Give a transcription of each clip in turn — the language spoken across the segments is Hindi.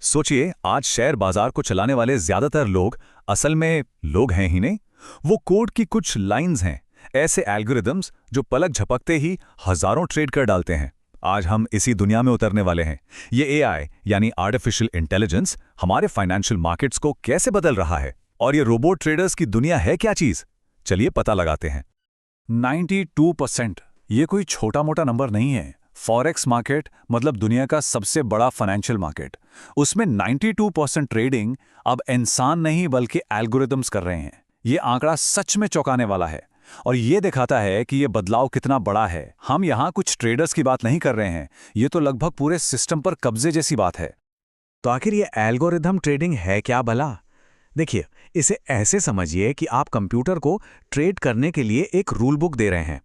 सोचिए, आज शेयर बाजार को चलाने वाले ज्यादातर लोग असल में लोग हैं ही नहीं। वो कोड की कुछ लाइंस हैं, ऐसे एल्गोरिदम्स जो पलक झपकते ही हजारों ट्रेड कर डालते हैं। आज हम इसी दुनिया में उतरने वाले हैं। ये एआई यानी आर्टिफिशियल इंटेलिजेंस हमारे फाइनेंशियल मार्केट्स को कैसे बदल रहा है, और ये रोबोट ट्रेडर्स की दुनिया है क्या चीज। चलिए पता लगाते हैं। 92%, ये कोई छोटा मोटा नंबर नहीं है। फॉरेक्स मार्केट मतलब दुनिया का सबसे बड़ा फाइनेंशियल मार्केट, उसमें 92% ट्रेडिंग अब इंसान नहीं बल्कि एल्गोरिदम्स कर रहे हैं। ये आंकड़ा सच में चौंकाने वाला है और ये दिखाता है कि ये बदलाव कितना बड़ा है। हम यहाँ कुछ ट्रेडर्स की बात नहीं कर रहे हैं, ये तो लगभग पूरे सिस्टम पर कब्जे जैसी बात है। तो आखिर ये एल्गोरिथम ट्रेडिंग है क्या भला? देखिए, इसे ऐसे समझिए कि आप कंप्यूटर को ट्रेड करने के लिए एक रूल बुक दे रहे हैं।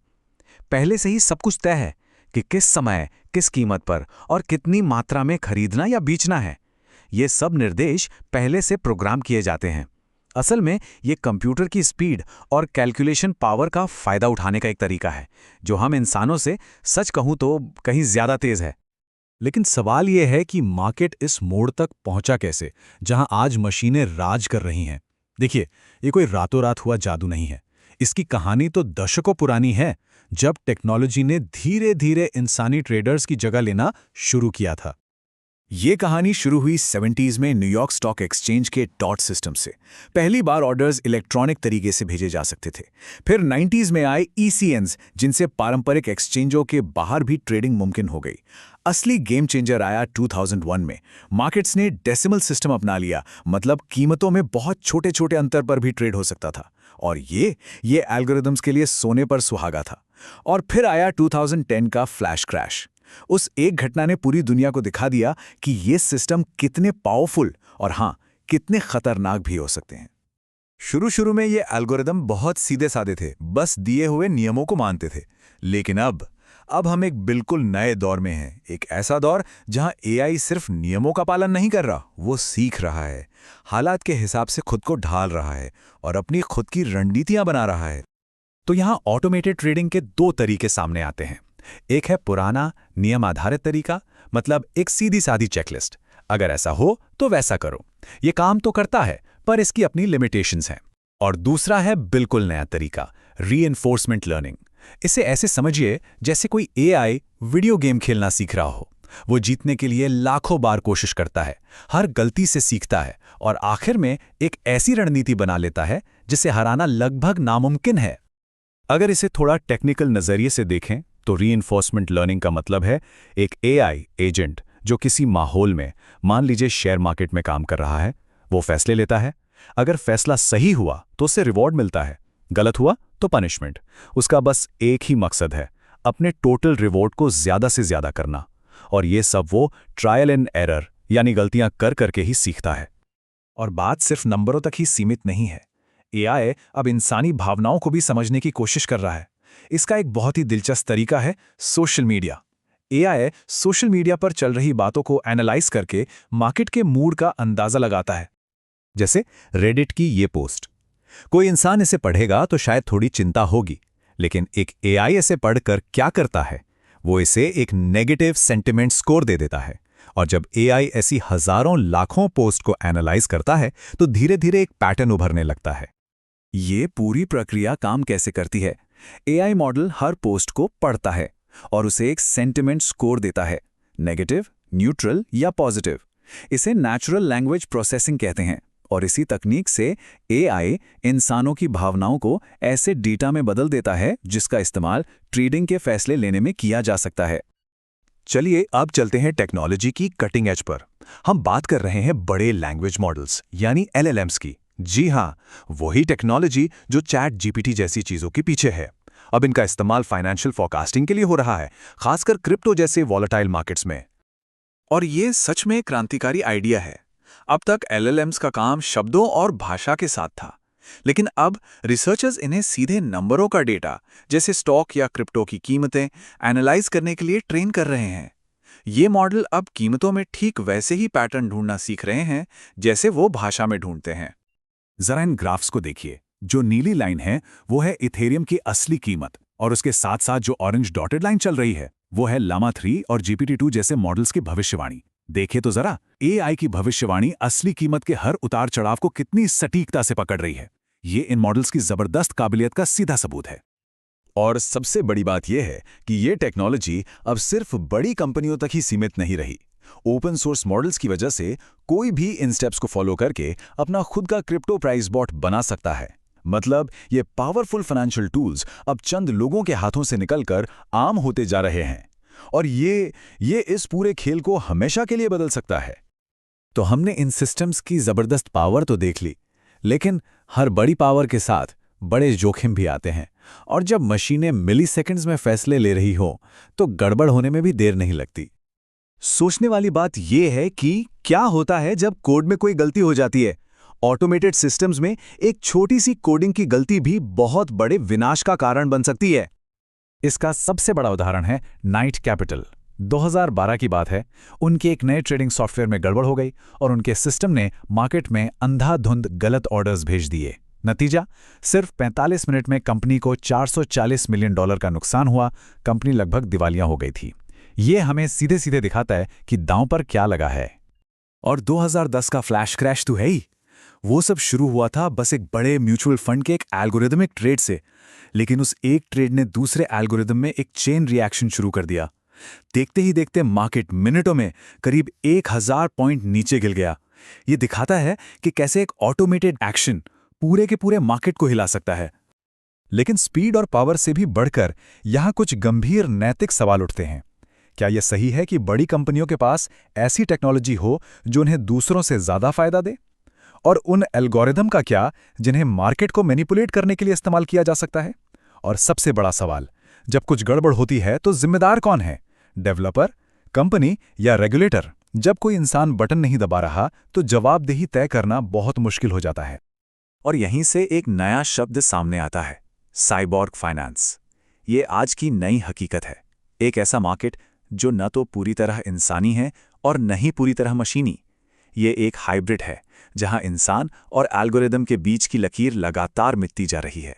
पहले से ही सब कुछ तय है कि किस समय, किस कीमत पर और कितनी मात्रा में खरीदना या बेचना है। ये सब निर्देश पहले से प्रोग्राम किए जाते हैं। असल में ये कंप्यूटर की स्पीड और कैलकुलेशन पावर का फायदा उठाने का एक तरीका है, जो हम इंसानों से सच कहूं तो कहीं ज्यादा तेज है। लेकिन सवाल यह है कि मार्केट इस मोड़ तक पहुंचा कैसे, जहां आज मशीनें राज कर रही हैं। देखिए, ये कोई रातों रात हुआ जादू नहीं है। इसकी कहानी तो दशकों पुरानी है, जब टेक्नोलॉजी ने धीरे धीरे इंसानी ट्रेडर्स की जगह लेना शुरू किया था। ये कहानी शुरू हुई 70s में न्यूयॉर्क स्टॉक एक्सचेंज के डॉट सिस्टम से। पहली बार ऑर्डर्स इलेक्ट्रॉनिक तरीके से भेजे जा सकते थे। फिर 90s में आए ECNs, जिनसे पारंपरिक एक्सचेंजों के बाहर भी ट्रेडिंग मुमकिन हो गई। असली गेम चेंजर आया 2001 में। मार्केट्स ने डेसिमल सिस्टम अपना लिया, मतलब कीमतों में बहुत छोटे छोटे अंतर पर भी ट्रेड हो सकता था। और ये एल्गोरिदम्स के लिए सोने पर सुहागा था। और फिर आया 2010 का फ्लैश क्रैश। उस एक घटना ने पूरी दुनिया को दिखा दिया कि ये सिस्टम कितने पावरफुल और हाँ, कितने खतरनाक भी हो सकते हैं। शुरू में ये एल्गोरिदम बहुत सीधे साधे थे, बस दिए हुए नियमों को मानते थे। लेकिन अब हम एक बिल्कुल नए दौर में हैं। एक ऐसा दौर जहां एआई सिर्फ नियमों का पालन नहीं कर रहा, वो सीख रहा है, हालात के हिसाब से खुद को ढाल रहा है और अपनी खुद की रणनीतियां बना रहा है। तो यहां ऑटोमेटेड ट्रेडिंग के दो तरीके सामने आते हैं। एक है पुराना नियम आधारित तरीका, मतलब एक सीधी सादी चेकलिस्ट, अगर ऐसा हो तो वैसा करो। ये काम तो करता है, पर इसकी अपनी लिमिटेशंस हैं। और दूसरा है बिल्कुल नया तरीका, रीइंफोर्समेंट लर्निंग। इसे ऐसे समझिए जैसे कोई एआई वीडियो गेम खेलना सीख रहा हो। वो जीतने के लिए लाखों बार कोशिश करता है, हर गलती से सीखता है और आखिर में एक ऐसी रणनीति बना लेता है जिसे हराना लगभग नामुमकिन है। अगर इसे थोड़ा टेक्निकल नजरिए से देखें तो रीइंफोर्समेंट लर्निंग का मतलब है एक एआई एजेंट जो किसी माहौल में, मान लीजिए शेयर मार्केट में काम कर रहा है, वो फैसले लेता है। अगर फैसला सही हुआ तो उसे रिवॉर्ड मिलता है, गलत हुआ तो पनिशमेंट। उसका बस एक ही मकसद है, अपने टोटल रिवॉर्ड को ज्यादा से ज्यादा करना। और ये सब वो ट्रायल एंड एरर यानी गलतियां कर करके ही सीखता है। और बात सिर्फ नंबरों तक ही सीमित नहीं है। एआई अब इंसानी भावनाओं को भी समझने की कोशिश कर रहा है। इसका एक बहुत ही दिलचस्प तरीका है social media. AI social media पर चल रही बातों को एनालाइज करके मार्केट के मूड का अंदाजा लगाता है। जैसे रेडिट की ये पोस्ट, कोई इंसान इसे पढ़ेगा तो शायद थोड़ी चिंता होगी, लेकिन एक एआई इसे पढ़कर क्या करता है, वो इसे एक नेगेटिव सेंटिमेंट स्कोर दे देता है। और जब एआई ऐसी हजारों लाखों पोस्ट को एनालाइज करता है तो धीरे धीरे एक पैटर्न उभरने लगता है। ये पूरी प्रक्रिया काम कैसे करती है? एआई मॉडल हर पोस्ट को पढ़ता है और उसे एक सेंटिमेंट स्कोर देता है, नेगेटिव, न्यूट्रल या पॉजिटिव। इसे नेचुरल लैंग्वेज प्रोसेसिंग कहते हैं। और इसी तकनीक से एआई इंसानों की भावनाओं को ऐसे डेटा में बदल देता है जिसका इस्तेमाल ट्रेडिंग के फैसले लेने में किया जा सकता है। चलिए अब चलते हैं टेक्नोलॉजी की कटिंग एज पर। हम बात कर रहे हैं बड़े लैंग्वेज मॉडल्स यानी LLMs की। जी हाँ, वही टेक्नोलॉजी जो चैट जीपीटी जैसी चीजों के पीछे है। अब इनका इस्तेमाल फाइनेंशियल फोरकास्टिंग के लिए हो रहा है, खासकर क्रिप्टो जैसे वॉलेटाइल मार्केट्स में। और ये सच में क्रांतिकारी आइडिया है। अब तक LLMs का काम शब्दों और भाषा के साथ था, लेकिन अब रिसर्चर्स इन्हें सीधे नंबरों का डेटा, जैसे स्टॉक या क्रिप्टो की कीमतें, एनालाइज करने के लिए ट्रेन कर रहे हैं। ये मॉडल अब कीमतों में ठीक वैसे ही पैटर्न ढूंढना सीख रहे हैं जैसे वो भाषा में ढूंढते हैं। जरा इन ग्राफ्स को देखिए। जो नीली लाइन है वो है इथेरियम की असली कीमत, और उसके साथ साथ जो ऑरेंज डॉटेड लाइन चल रही है वो है लामा 3 और GPT-2 जैसे मॉडल्स की भविष्यवाणी। देखे तो जरा, AI की भविष्यवाणी असली कीमत के हर उतार चढ़ाव को कितनी सटीकता से पकड़ रही है। ये इन मॉडल्स की जबरदस्त काबिलियत का सीधा सबूत है। और सबसे बड़ी बात यह है कि ये टेक्नोलॉजी अब सिर्फ बड़ी कंपनियों तक ही सीमित नहीं रही। ओपन सोर्स मॉडल्स की वजह से कोई भी इन स्टेप्स को फॉलो करके अपना खुद का क्रिप्टो प्राइस बॉट बना सकता है। मतलब ये पावरफुल फाइनेंशियल टूल्स अब चंद लोगों के हाथों से निकलकर आम होते जा रहे हैं, और ये इस पूरे खेल को हमेशा के लिए बदल सकता है। तो हमने इन सिस्टम्स की जबरदस्त पावर तो देख ली, लेकिन हर बड़ी पावर के साथ बड़े जोखिम भी आते हैं, और जब मशीनें मिलीसेकंड्स में फैसले ले रही हो तो गड़बड़ होने में भी देर नहीं लगती। सोचने वाली बात यह है कि क्या होता है जब कोड में कोई गलती हो जाती है। ऑटोमेटेड सिस्टम्स में एक छोटी सी कोडिंग की गलती भी बहुत बड़े विनाश का कारण बन सकती है। इसका सबसे बड़ा उदाहरण है नाइट कैपिटल। 2012 की बात है, उनके एक नए ट्रेडिंग सॉफ्टवेयर में गड़बड़ हो गई और उनके सिस्टम ने मार्केट में अंधाधुंध गलत ऑर्डर्स भेज दिए। नतीजा, सिर्फ 45 मिनट में कंपनी को $440 मिलियन का नुकसान हुआ। कंपनी लगभग दिवालिया हो गई थी। ये हमें सीधे सीधे दिखाता है कि दांव पर क्या लगा है। और 2010 का फ्लैश क्रैश तो है ही। वो सब शुरू हुआ था बस एक बड़े म्यूचुअल फंड के एक एल्गोरिदमिक ट्रेड से, लेकिन उस एक ट्रेड ने दूसरे एल्गोरिदम में एक चेन रिएक्शन शुरू कर दिया। देखते ही देखते मार्केट मिनटों में करीब 1000 पॉइंट नीचे गिर गया। ये दिखाता है कि कैसे एक ऑटोमेटेड एक्शन पूरे के पूरे मार्केट को हिला सकता है। लेकिन स्पीड और पावर से भी बढ़कर यहाँ कुछ गंभीर नैतिक सवाल उठते हैं। क्या यह सही है कि बड़ी कंपनियों के पास ऐसी टेक्नोलॉजी हो जो उन्हें दूसरों से ज्यादा फायदा दे? और उन एल्गोरिदम का क्या जिन्हें मार्केट को मैनिपुलेट करने के लिए इस्तेमाल किया जा सकता है? और सबसे बड़ा सवाल, जब कुछ गड़बड़ होती है तो जिम्मेदार कौन है? डेवलपर, कंपनी या रेगुलेटर? जब कोई इंसान बटन नहीं दबा रहा तो जवाबदेही तय करना बहुत मुश्किल हो जाता है। और यहीं से एक नया शब्द सामने आता है, साइबॉर्ग फाइनेंस। ये आज की नई हकीकत है। एक ऐसा मार्केट जो न तो पूरी तरह इंसानी है और न ही पूरी तरह मशीनी। ये एक हाइब्रिड है जहां इंसान और एल्गोरिदम के बीच की लकीर लगातार मिटती जा रही है।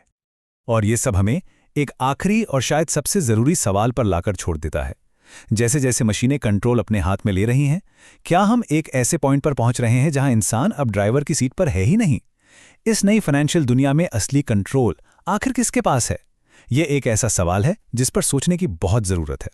और ये सब हमें एक आखिरी और शायद सबसे जरूरी सवाल पर लाकर छोड़ देता है। जैसे जैसे मशीनें कंट्रोल अपने हाथ में ले रही हैं, क्या हम एक ऐसे पॉइंट पर पहुंच रहे हैं जहां इंसान अब ड्राइवर की सीट पर है ही नहीं? इस नई फाइनेंशियल दुनिया में असली कंट्रोल आखिर किसके पास है? यह एक ऐसा सवाल है जिस पर सोचने की बहुत जरूरत है।